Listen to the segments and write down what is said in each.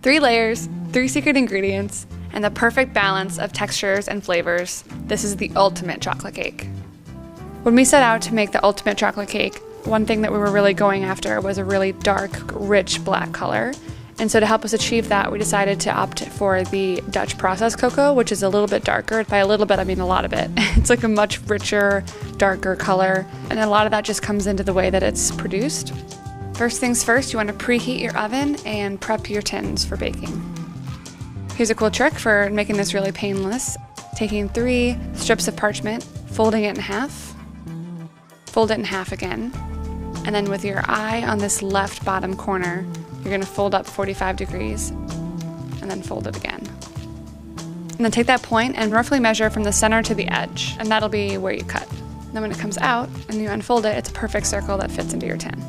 3 layers, 3 secret ingredients, and the perfect balance of textures and flavors. This is the ultimate chocolate cake. When we set out to make the ultimate chocolate cake, one thing that we were really going after was a really dark, rich black color. And so to help us achieve that, we decided to opt for the Dutch processed cocoa, which is a little bit darker. By a little bit, I mean a lot of it. It's like a much richer, darker color. And a lot of that just comes into the way that it's produced. First things first, you want to preheat your oven and prep your tins for baking. Here's a cool trick for making this really painless. Taking 3 strips of parchment, folding it in half, fold it in half again, and then with your eye on this left bottom corner, you're going to fold up 45 degrees and then fold it again. And then take that point and roughly measure from the center to the edge, and that'll be where you cut. Then when it comes out and you unfold it, it's a perfect circle that fits into your tin.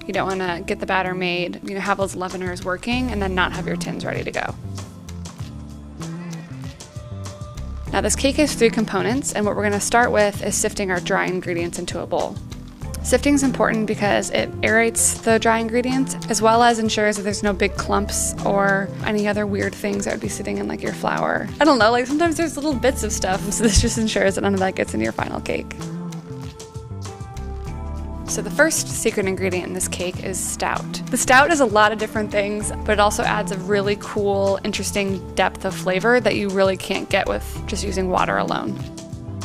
You don't want to get the batter made, have those leaveners working, and then not have your tins ready to go. Now this cake has 3 components, and what we're going to start with is sifting our dry ingredients into a bowl. Sifting is important because it aerates the dry ingredients, as well as ensures that there's no big clumps or any other weird things that would be sitting in like your flour. I don't know, like sometimes there's little bits of stuff, so this just ensures that none of that gets into your final cake. So the first secret ingredient in this cake is stout. The stout is a lot of different things, but it also adds a really cool, interesting depth of flavor that you really can't get with just using water alone.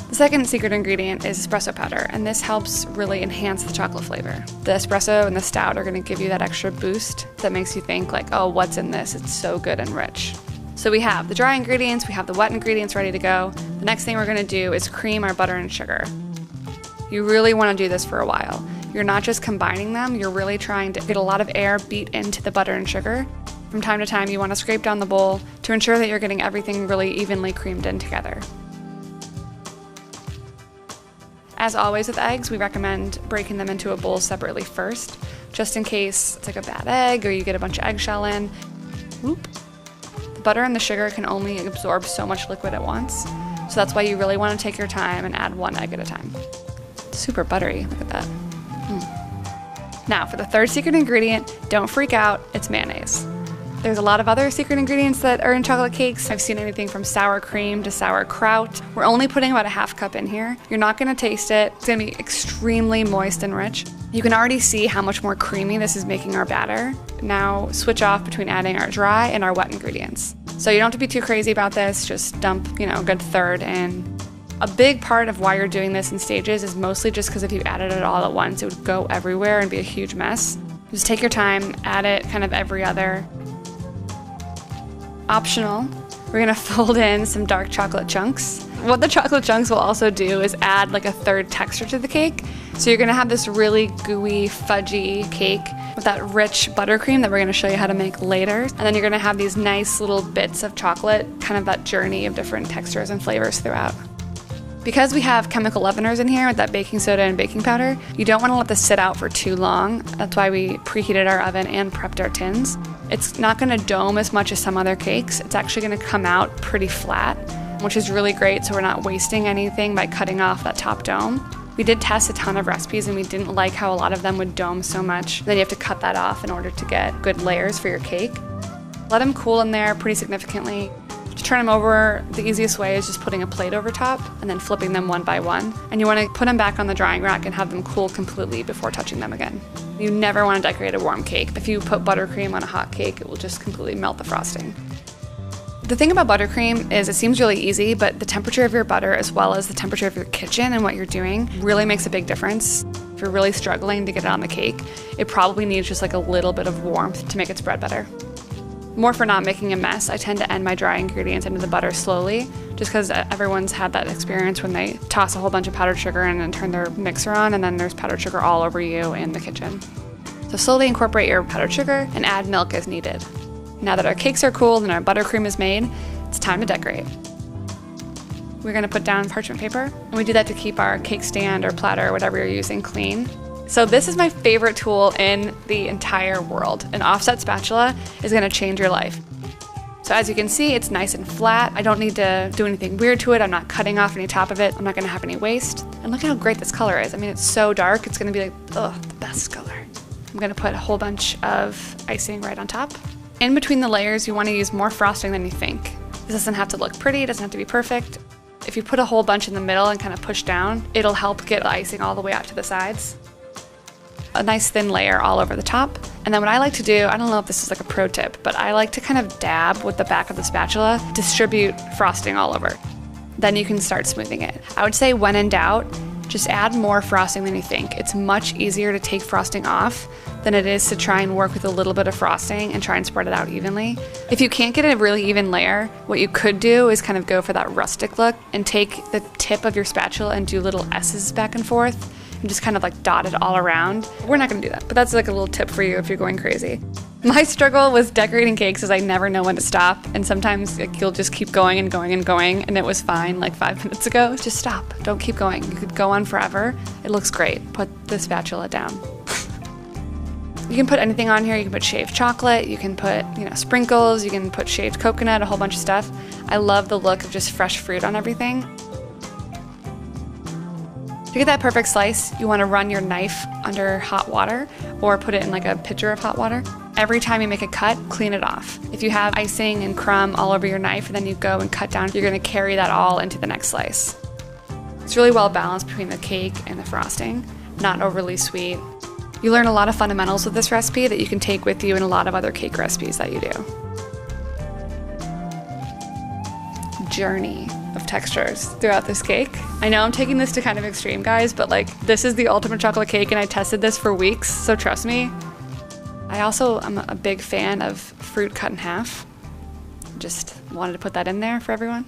The second secret ingredient is espresso powder, and this helps really enhance the chocolate flavor. The espresso and the stout are going to give you that extra boost that makes you think like, oh, what's in this? It's so good and rich. So we have the dry ingredients, we have the wet ingredients ready to go. The next thing we're going to do is cream our butter and sugar. You really want to do this for a while. You're not just combining them, you're really trying to get a lot of air beat into the butter and sugar. From time to time, you want to scrape down the bowl to ensure that you're getting everything really evenly creamed in together. As always with eggs, we recommend breaking them into a bowl separately first, just in case it's like a bad egg or you get a bunch of eggshell in. Whoop. The butter and the sugar can only absorb so much liquid at once, so that's why you really want to take your time and add 1 egg at a time. It's super buttery, look at that. Now for the third secret ingredient, don't freak out, it's mayonnaise. There's a lot of other secret ingredients that are in chocolate cakes. I've seen anything from sour cream to sauerkraut. We're only putting about a ½ cup in here. You're not gonna taste it. It's gonna be extremely moist and rich. You can already see how much more creamy this is making our batter. Now switch off between adding our dry and our wet ingredients. So you don't have to be too crazy about this, just dump, a good third in. A big part of why you're doing this in stages is mostly just because if you added it all at once, it would go everywhere and be a huge mess. Just take your time, add it kind of every other. Optional, we're gonna fold in some dark chocolate chunks. What the chocolate chunks will also do is add like a third texture to the cake. So you're gonna have this really gooey, fudgy cake with that rich buttercream that we're gonna show you how to make later. And then you're gonna have these nice little bits of chocolate, kind of that journey of different textures and flavors throughout. Because we have chemical leaveners in here with that baking soda and baking powder, you don't want to let this sit out for too long. That's why we preheated our oven and prepped our tins. It's not going to dome as much as some other cakes. It's actually going to come out pretty flat, which is really great, so we're not wasting anything by cutting off that top dome. We did test a ton of recipes and we didn't like how a lot of them would dome so much. Then you have to cut that off in order to get good layers for your cake. Let them cool in there pretty significantly. To turn them over, the easiest way is just putting a plate over top and then flipping them one by one. And you want to put them back on the drying rack and have them cool completely before touching them again. You never want to decorate a warm cake. If you put buttercream on a hot cake, it will just completely melt the frosting. The thing about buttercream is it seems really easy, but the temperature of your butter as well as the temperature of your kitchen and what you're doing really makes a big difference. If you're really struggling to get it on the cake, it probably needs just like a little bit of warmth to make it spread better. More for not making a mess, I tend to add my dry ingredients into the butter slowly, just because everyone's had that experience when they toss a whole bunch of powdered sugar in and turn their mixer on, and then there's powdered sugar all over you in the kitchen. So slowly incorporate your powdered sugar and add milk as needed. Now that our cakes are cooled and our buttercream is made, it's time to decorate. We're going to put down parchment paper, and we do that to keep our cake stand or platter or whatever you're using clean. So this is my favorite tool in the entire world. An offset spatula is going to change your life. So as you can see, it's nice and flat. I don't need to do anything weird to it. I'm not cutting off any top of it. I'm not going to have any waste. And look at how great this color is. I mean, it's so dark. It's going to be like, ugh, the best color. I'm going to put a whole bunch of icing right on top. In between the layers, you want to use more frosting than you think. This doesn't have to look pretty, it doesn't have to be perfect. If you put a whole bunch in the middle and kind of push down, it'll help get the icing all the way out to the sides. A nice thin layer all over the top. And then what I like to do, I don't know if this is like a pro tip, but I like to kind of dab with the back of the spatula, distribute frosting all over. Then you can start smoothing it. I would say when in doubt, just add more frosting than you think. It's much easier to take frosting off than it is to try and work with a little bit of frosting and try and spread it out evenly. If you can't get a really even layer, what you could do is kind of go for that rustic look and take the tip of your spatula and do little S's back and forth and just kind of like dot it all around. We're not gonna do that, but that's like a little tip for you if you're going crazy. My struggle with decorating cakes is I never know when to stop, and sometimes like, you'll just keep going and going and going, and it was fine like 5 minutes ago. Just stop, don't keep going. You could go on forever. It looks great. Put the spatula down. You can put anything on here. You can put shaved chocolate, you can put, sprinkles, you can put shaved coconut, a whole bunch of stuff. I love the look of just fresh fruit on everything. To get that perfect slice, you want to run your knife under hot water or put it in like a pitcher of hot water. Every time you make a cut, clean it off. If you have icing and crumb all over your knife and then you go and cut down, you're going to carry that all into the next slice. It's really well balanced between the cake and the frosting, not overly sweet. You learn a lot of fundamentals with this recipe that you can take with you in a lot of other cake recipes that you do. Journey of textures throughout this cake. I know I'm taking this to kind of extreme, guys, but like this is the ultimate chocolate cake and I tested this for weeks, so trust me. I also am a big fan of fruit cut in half. Just wanted to put that in there for everyone.